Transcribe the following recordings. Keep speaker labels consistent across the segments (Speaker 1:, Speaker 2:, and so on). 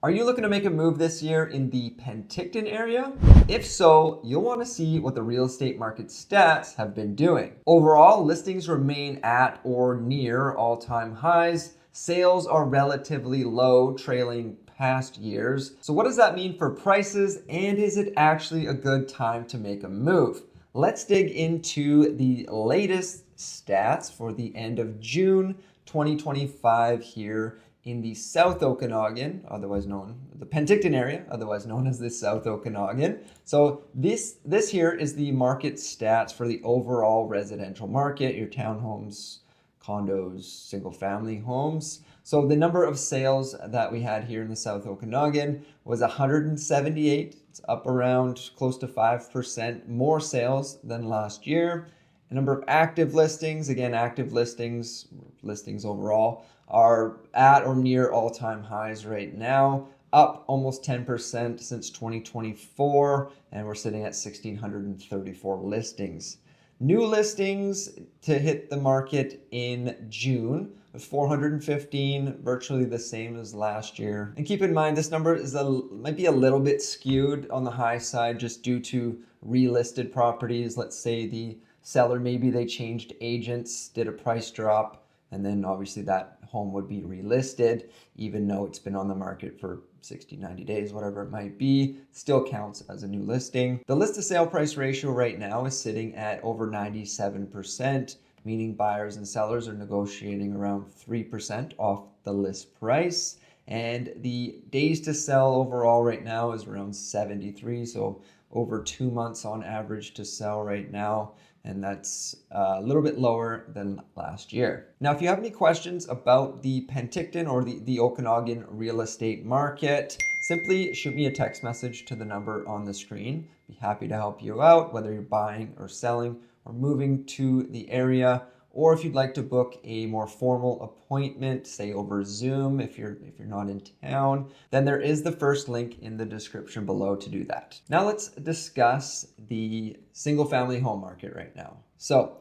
Speaker 1: Are you looking to make a move this year in the Penticton area? If so, you'll want to see what the real estate market stats have been doing. Overall, listings remain at or near all-time highs. Sales are relatively low, trailing past years. So what does that mean for prices, and is it actually a good time to make a move? Let's dig into the latest stats for the end of June 2025 here in the South Okanagan, otherwise known the Penticton area, otherwise known as the South Okanagan. So this here is the market stats for the overall residential market, your townhomes, condos, single family homes. So the number of sales that we had here in the South Okanagan was 178. It's up around close to 5% more sales than last year. The number of active listings, again, active listings overall, are at or near all-time highs right now, up almost 10% since 2024, and we're sitting at 1,634 listings. New listings to hit the market in June was 415, virtually the same as last year. And keep in mind, this number might be a little bit skewed on the high side just due to relisted properties. Let's say the seller, maybe they changed agents, did a price drop, and then obviously that home would be relisted, even though it's been on the market for 60, 90 days, whatever it might be, still counts as a new listing. The list to sale price ratio right now is sitting at over 97%, meaning buyers and sellers are negotiating around 3% off the list price. And the days to sell overall right now is around 73, so over 2 months on average to sell right now. And that's a little bit lower than last year. Now, if you have any questions about the Penticton or the Okanagan real estate market, simply shoot me a text message to the number on the screen. Be happy to help you out, whether you're buying or selling or moving to the area, or if you'd like to book a more formal appointment, say over Zoom, if you're not in town, then there is the first link in the description below to do that. Now let's discuss the single family home market right now. So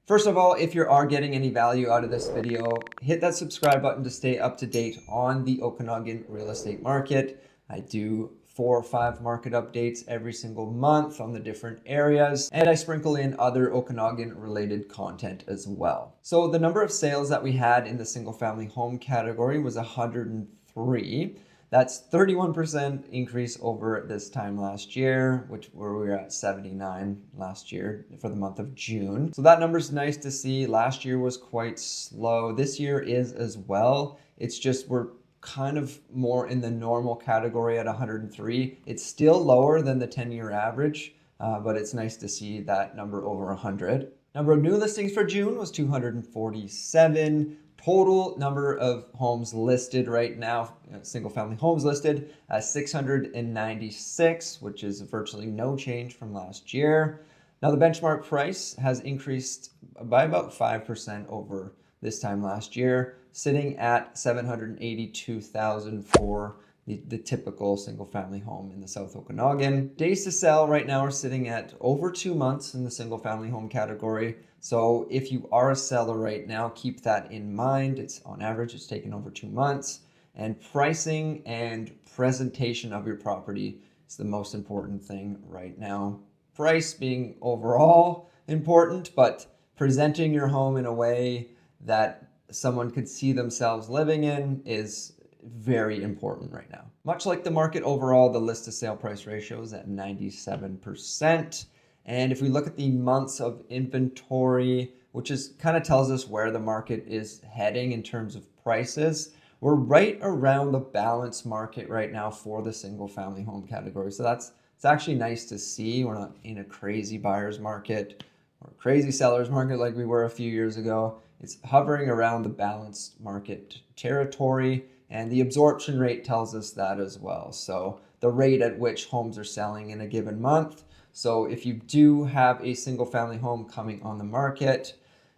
Speaker 1: first of all, if you are getting any value out of this video, hit that subscribe button to stay up to date on the Okanagan real estate market. I do 4 or 5 market updates every single month on the different areas, and I sprinkle in other Okanagan related content as well. So the number of sales that we had in the single family home category was 103. That's 31% increase over this time last year, where we were at 79 last year for the month of June. So that number's nice to see. Last year was quite slow. This year is as well. It's just we're kind of more in the normal category at 103. It's still lower than the 10-year average, but it's nice to see that number over 100. Number of new listings for June was 247. Total number of homes listed right now, single family homes listed, 696, which is virtually no change from last year. Now the benchmark price has increased by about 5% over this time last year, sitting at $782,000 for the typical single family home in the South Okanagan. Days to sell right now are sitting at over 2 months in the single family home category. So if you are a seller right now, keep that in mind. It's on average, it's taken over 2 months. And pricing and presentation of your property is the most important thing right now. Price being overall important, but presenting your home in a way that someone could see themselves living in is very important right now. Much like the market overall, the list to sale price ratio is at 97%. And if we look at the months of inventory, which is kind of tells us where the market is heading in terms of prices, we're right around the balanced market right now for the single family home category. So it's actually nice to see. We're not in a crazy buyer's market or a crazy seller's market like we were a few years ago. It's hovering around the balanced market territory, and the absorption rate tells us that as well. So the rate at which homes are selling in a given month. So if you do have a single family home coming on the market,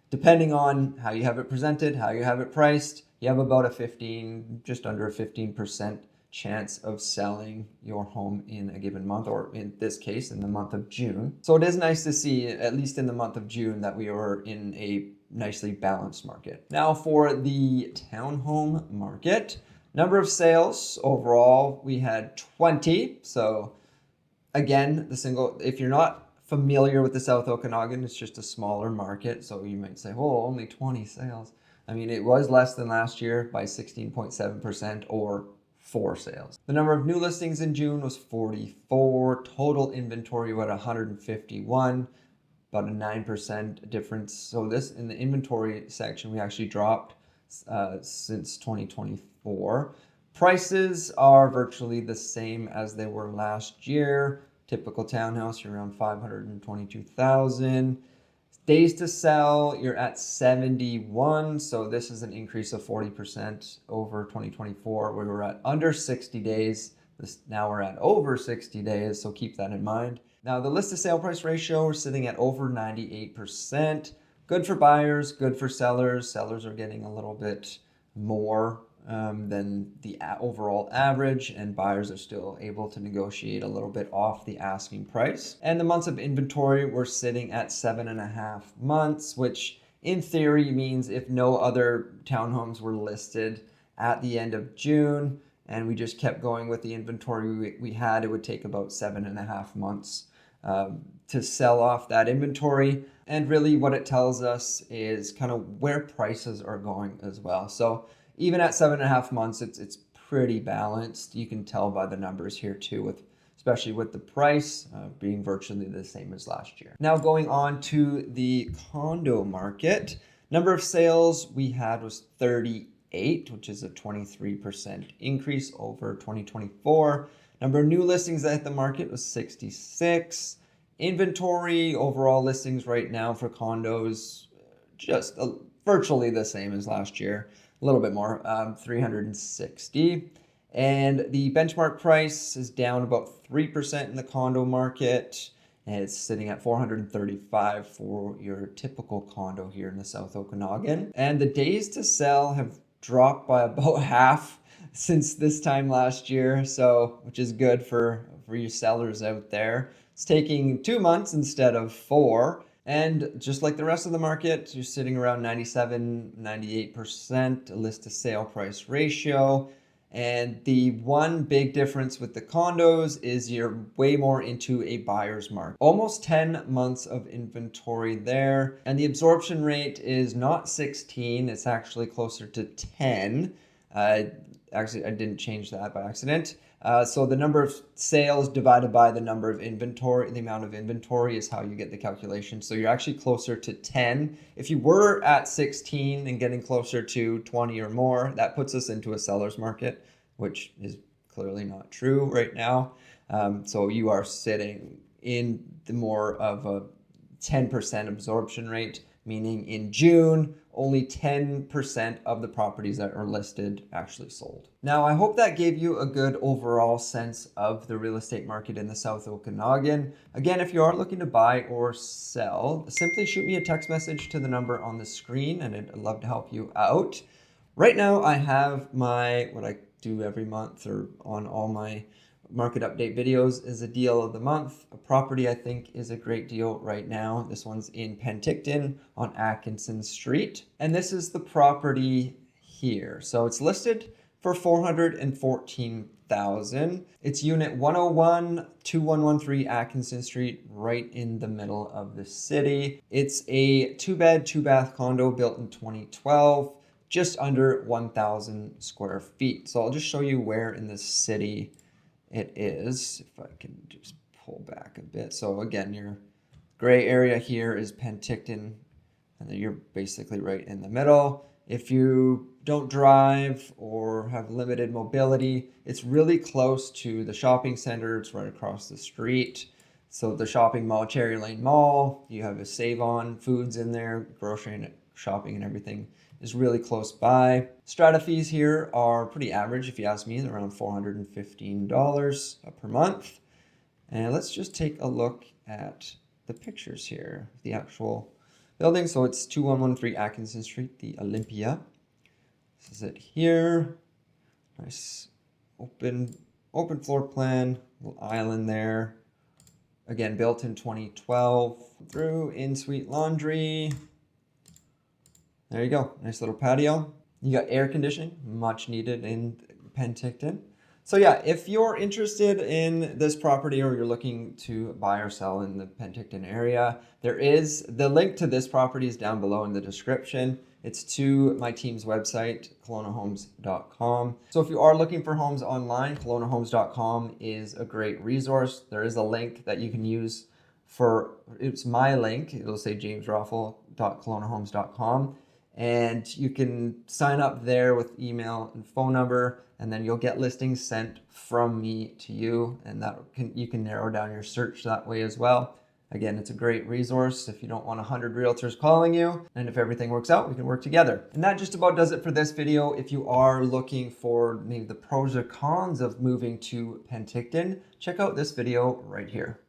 Speaker 1: depending on how you have it presented, how you have it priced, you have about just under a 15% chance of selling your home in a given month, or in this case, in the month of June. So it is nice to see, at least in the month of June, that we are in a nicely balanced market. Now for the townhome market, Number of sales overall, we had 20. So again, if you're not familiar with the South Okanagan, it's just a smaller market. So you might say, oh, only 20 sales. I mean, it was less than last year by 16.7% or 4 sales. The number of new listings in June was 44. Total inventory was 151, about a 9% difference. So this in the inventory section, we actually dropped since 2024. Prices are virtually the same as they were last year. Typical townhouse, you're around 522,000. Days to sell, you're at 71. So this is an increase of 40% over 2024. We were at under 60 days. Now we're at over 60 days. So keep that in mind. Now the list to sale price ratio, we're sitting at over 98%. Good for buyers, good for sellers. Sellers are getting a little bit more than the overall average, and buyers are still able to negotiate a little bit off the asking price. And the months of inventory, we're sitting at 7.5 months, which in theory means if no other townhomes were listed at the end of June and we just kept going with the inventory we had, it would take about 7.5 months to sell off that inventory. And really what it tells us is kind of where prices are going as well. So even at 7.5 months, it's pretty balanced. You can tell by the numbers here too, especially with the price being virtually the same as last year. Now going on to the condo market, number of sales we had was 38, which is a 23% increase over 2024. Number of new listings that hit the market was 66. Inventory, overall listings right now for condos, just virtually the same as last year. A little bit more, 360. And the benchmark price is down about 3% in the condo market. And it's sitting at 435 for your typical condo here in the South Okanagan. And the days to sell have dropped by about half since this time last year. So, which is good for you sellers out there. It's taking 2 months instead of 4. And just like the rest of the market, you're sitting around 97, 98% list to sale price ratio. And the one big difference with the condos is you're way more into a buyer's market. Almost 10 months of inventory there. And the absorption rate is not 16, it's actually closer to 10. Actually, I didn't change that by accident. So the number of sales divided by the number of inventory, the amount of inventory is how you get the calculation. So you're actually closer to 10. If you were at 16 and getting closer to 20 or more, that puts us into a seller's market, which is clearly not true right now. So you are sitting in the more of a 10% absorption rate, meaning in June, only 10% of the properties that are listed actually sold. Now, I hope that gave you a good overall sense of the real estate market in the South Okanagan. Again, if you are looking to buy or sell, simply shoot me a text message to the number on the screen and I'd love to help you out. Right now, I have what I do every month or on all my market update videos is a deal of the month. A property I think is a great deal right now. This one's in Penticton on Atkinson Street. And this is the property here. So it's listed for $414,000. It's unit 101, 2113 Atkinson Street, right in the middle of the city. It's a 2-bed, 2-bath condo built in 2012, just under 1,000 square feet. So I'll just show you where in the city it is, if I can just pull back a bit. So again, your gray area here is Penticton, and then you're basically right in the middle. If you don't drive or have limited mobility, it's really close to the shopping center. It's right across the street. So the shopping mall, Cherry Lane Mall, you have a Save On Foods in there, grocery and shopping and everything is really close by. Strata fees here are pretty average, if you ask me. They're around $415 per month. And let's just take a look at the pictures here, the actual building. So it's 2113 Atkinson Street, the Olympia. This is it here. Nice open floor plan, little island there. Again, built in 2012. Through in-suite laundry. There you go, nice little patio. You got air conditioning, much needed in Penticton. So yeah, if you're interested in this property or you're looking to buy or sell in the Penticton area, the link to this property is down below in the description. It's to my team's website, townhomes.com. So if you are looking for homes online, townhomes.com is a great resource. There is a link that you can use it's my link. It'll say jamesroffel.townhomes.com. And you can sign up there with email and phone number, and then you'll get listings sent from me to you, and you can narrow down your search that way as well. Again, it's a great resource if you don't want 100 realtors calling you, and if everything works out, we can work together. And that just about does it for this video. If you are looking for maybe the pros or cons of moving to Penticton, check out this video right here.